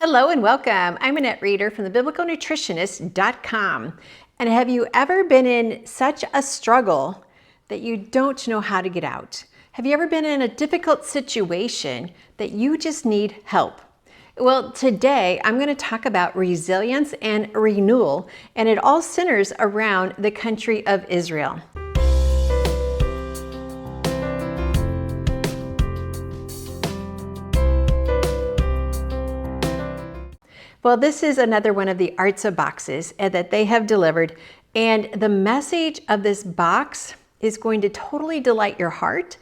Hello and welcome. I'm Annette Reeder from thebiblicalnutritionist.com. And have you ever been in such a struggle that you don't know how to get out? Have you ever been in a difficult situation that you just need help? Well, today I'm going to talk about resilience and renewal, and it all centers around the country of Israel. Well, this is another one of the Artza boxes that they have delivered, and the message of this box is going to totally delight your heart,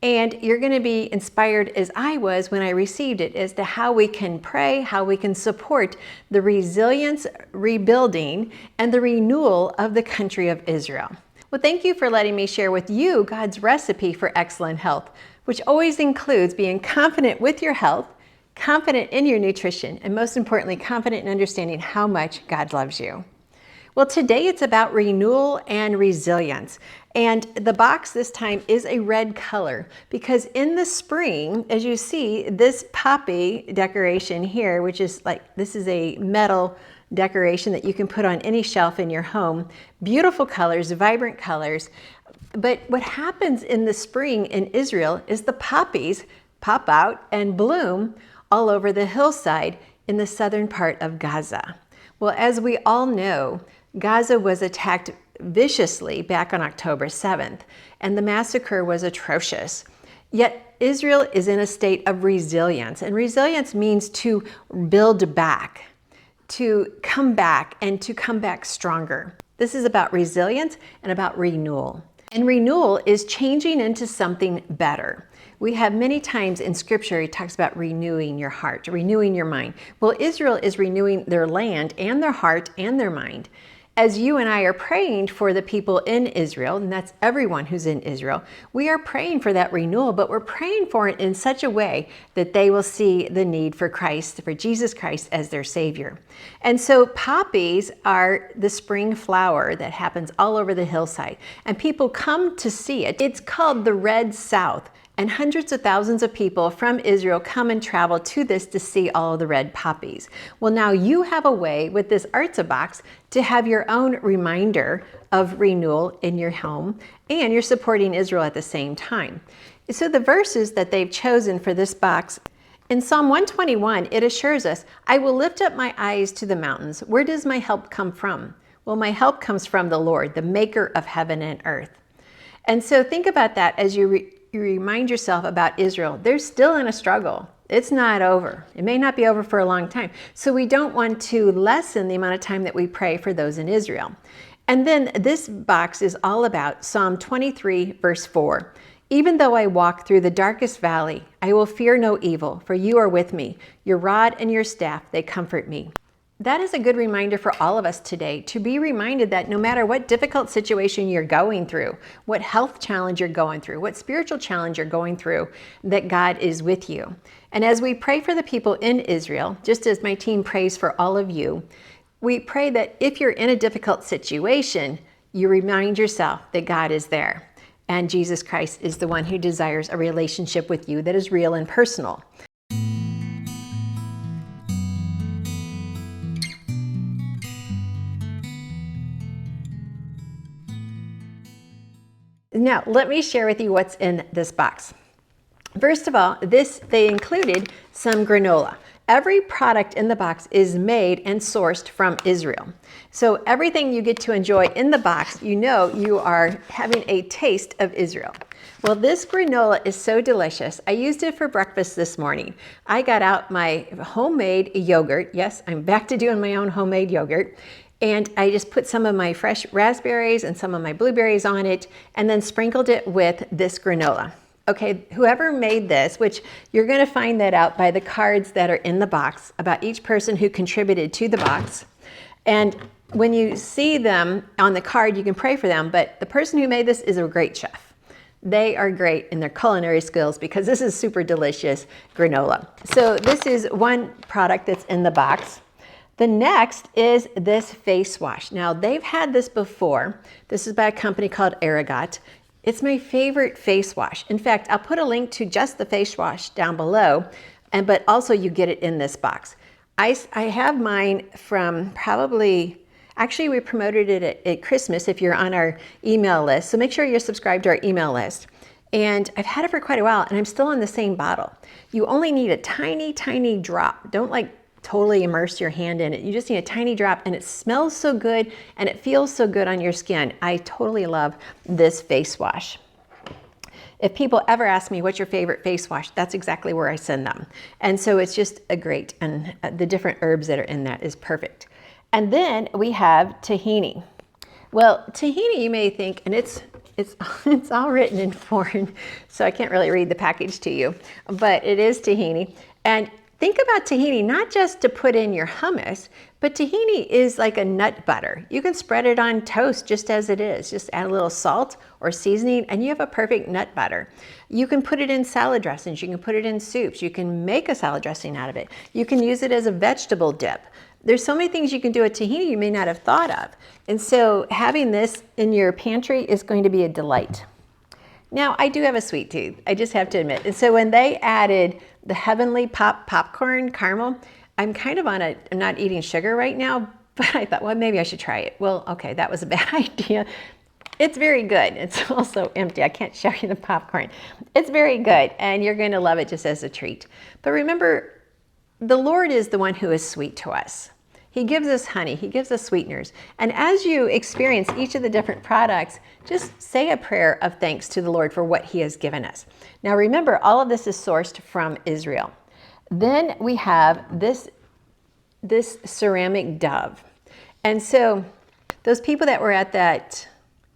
and you're going to be inspired as I was when I received it as to how we can pray, how we can support the resilience, rebuilding, and the renewal of the country of Israel. Well, thank you for letting me share with you God's recipe for excellent health, which always includes being confident with your health, confident in your nutrition, and most importantly, confident in understanding how much God loves you. Well, today it's about renewal and resilience. And the box this time is a red color because in the spring, as you see, this poppy decoration here, which is this is a metal decoration that you can put on any shelf in your home. Beautiful colors, vibrant colors. But what happens in the spring in Israel is the poppies pop out and bloom all over the hillside in the southern part of Gaza. Well, as we all know, Gaza was attacked viciously back on October 7th, and the massacre was atrocious. Yet Israel is in a state of resilience, and resilience means to build back, to come back, and to come back stronger. This is about resilience and about renewal. And renewal is changing into something better. We have many times in scripture, it talks about renewing your heart, renewing your mind. Well, Israel is renewing their land and their heart and their mind. As you and I are praying for the people in Israel, and that's everyone who's in Israel, we are praying for that renewal, but we're praying for it in such a way that they will see the need for Christ, for Jesus Christ as their Savior. And so poppies are the spring flower that happens all over the hillside, and people come to see it. It's called the Red South. And hundreds of thousands of people from Israel come and travel to this to see all of the red poppies. Well, now you have a way with this Artza box to have your own reminder of renewal in your home, and you're supporting Israel at the same time. So the verses that they've chosen for this box, in Psalm 121, it assures us, I will lift up my eyes to the mountains. Where does my help come from? Well, my help comes from the Lord, the maker of heaven and earth. And so think about that as you remind yourself about Israel. They're still in a struggle. It's not over. It may not be over for a long time. So we don't want to lessen the amount of time that we pray for those in Israel. And then this box is all about Psalm 23, verse 4. Even though I walk through the darkest valley, I will fear no evil, for you are with me. Your rod and your staff, they comfort me. That is a good reminder for all of us today, to be reminded that no matter what difficult situation you're going through, what health challenge you're going through, what spiritual challenge you're going through, that God is with you. And as we pray for the people in Israel, just as my team prays for all of you, we pray that if you're in a difficult situation, you remind yourself that God is there. And Jesus Christ is the one who desires a relationship with you that is real and personal. Now, let me share with you what's in this box. First of all, they included some granola. Every product in the box is made and sourced from Israel. So everything you get to enjoy in the box, you know you are having a taste of Israel. Well, this granola is so delicious. I used it for breakfast this morning. I got out my homemade yogurt. Yes, I'm back to doing my own homemade yogurt. And I just put some of my fresh raspberries and some of my blueberries on it, and then sprinkled it with this granola. Okay, whoever made this, which you're going to find that out by the cards that are in the box about each person who contributed to the box. And when you see them on the card, you can pray for them, but the person who made this is a great chef. They are great in their culinary skills because this is super delicious granola. So this is one product that's in the box. The next is this face wash. Now, they've had this before. This is by a company called Aragot. It's my favorite face wash. In fact, I'll put a link to just the face wash down below, but also you get it in this box. I have mine from probably, actually we promoted it at Christmas if you're on our email list. So make sure you're subscribed to our email list. And I've had it for quite a while and I'm still in the same bottle. You only need a tiny, tiny drop. Don't like totally immerse your hand in it. You just need a tiny drop and it smells so good and it feels so good on your skin. I totally love this face wash. If people ever ask me what's your favorite face wash, that's exactly where I send them. And so it's just a great, and the different herbs that are in that is perfect. And then we have tahini. Well, tahini, you may think, and it's all written in foreign, so I can't really read the package to you, but it is tahini. And think about tahini not just to put in your hummus, but tahini is like a nut butter. You can spread it on toast just as it is. Just add a little salt or seasoning and you have a perfect nut butter. You can put it in salad dressings. You can put it in soups. You can make a salad dressing out of it. You can use it as a vegetable dip. There's so many things you can do with tahini you may not have thought of. And so having this in your pantry is going to be a delight. Now, I do have a sweet tooth, I just have to admit. And so when they added the Heavenly popcorn caramel, I'm kind of on I'm not eating sugar right now, but I thought, well, maybe I should try it. Well, okay, that was a bad idea. It's very good. It's also empty. I can't show you the popcorn. It's very good, and you're going to love it just as a treat. But remember, the Lord is the one who is sweet to us. He gives us honey. He gives us sweeteners. And as you experience each of the different products, just say a prayer of thanks to the Lord for what he has given us. Now remember, all of this is sourced from Israel. Then we have this ceramic dove. And so those people that were at that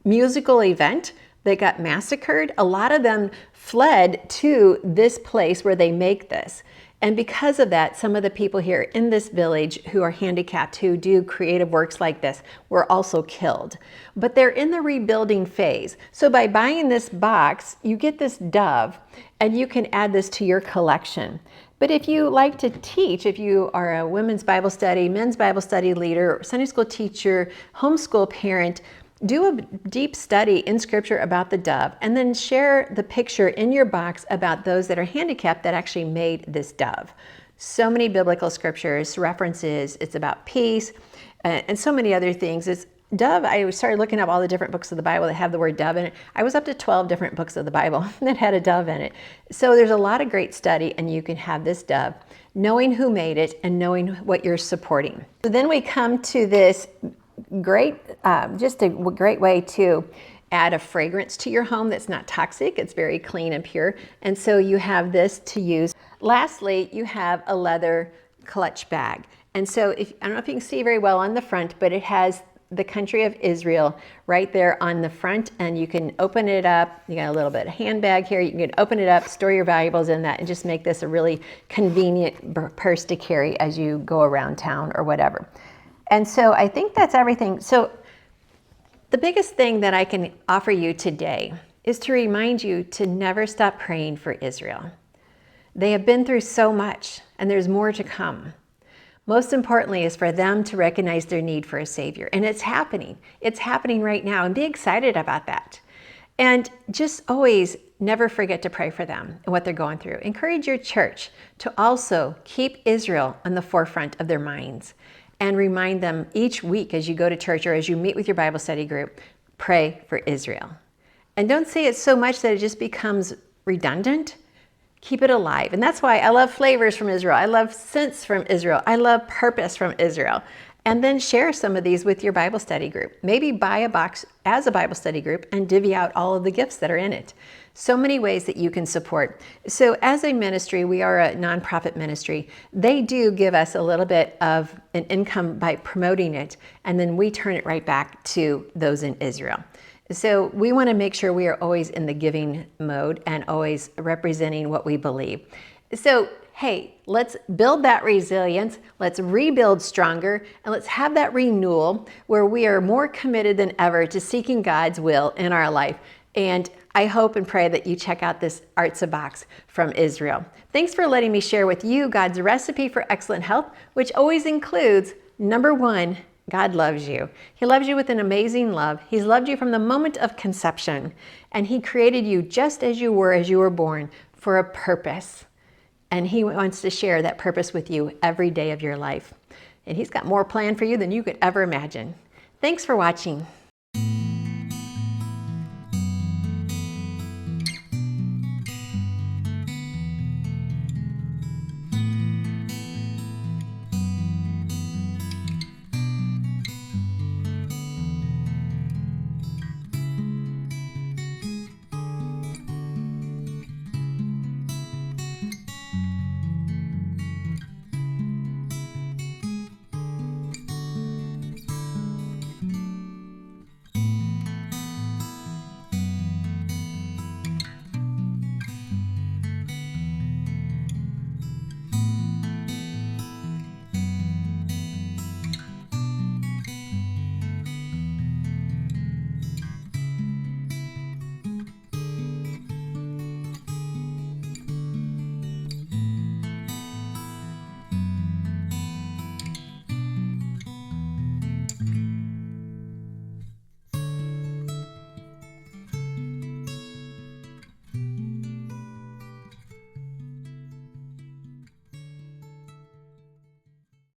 musical event that got massacred, a lot of them fled to this place where they make this. And because of that, some of the people here in this village who are handicapped, who do creative works like this, were also killed. But they're in the rebuilding phase. So by buying this box, you get this dove and you can add this to your collection. But if you like to teach, if you are a women's Bible study, men's Bible study leader, Sunday school teacher, homeschool parent, do a deep study in scripture about the dove and then share the picture in your box about those that are handicapped that actually made this dove. So many biblical scriptures, references, it's about peace and so many other things. It's dove, I started looking up all the different books of the Bible that have the word dove in it. I was up to 12 different books of the Bible that had a dove in it. So there's a lot of great study and you can have this dove, knowing who made it and knowing what you're supporting. So then we come to this just a great way to add a fragrance to your home that's not toxic. It's very clean and pure. And so you have this to use. Lastly, you have a leather clutch bag. And so I don't know if you can see very well on the front, but it has the country of Israel right there on the front, and you can open it up. You got a little bit of handbag here. You can open it up, store your valuables in that, and just make this a really convenient purse to carry as you go around town or whatever. And so I think that's everything. So the biggest thing that I can offer you today is to remind you to never stop praying for Israel. They have been through so much, and there's more to come. Most importantly is for them to recognize their need for a Savior. And it's happening. It's happening right now, and be excited about that. And just always never forget to pray for them and what they're going through. Encourage your church to also keep Israel on the forefront of their minds. And remind them each week as you go to church or as you meet with your Bible study group, pray for Israel. And don't say it so much that it just becomes redundant. Keep it alive. And that's why I love flavors from Israel. I love scents from Israel. I love purpose from Israel. And then share some of these with your Bible study group. Maybe buy a box as a Bible study group and divvy out all of the gifts that are in it. So many ways that you can support. So as a ministry, we are a nonprofit ministry. They do give us a little bit of an income by promoting it, and then we turn it right back to those in Israel. So we want to make sure we are always in the giving mode and always representing what we believe. So hey, let's build that resilience, let's rebuild stronger, and let's have that renewal where we are more committed than ever to seeking God's will in our life. And I hope and pray that you check out this Artza box from Israel. Thanks for letting me share with you God's recipe for excellent health, which always includes, number one, God loves you. He loves you with an amazing love. He's loved you from the moment of conception, and he created you just as you were born for a purpose. And He wants to share that purpose with you every day of your life. And He's got more planned for you than you could ever imagine. Thanks for watching.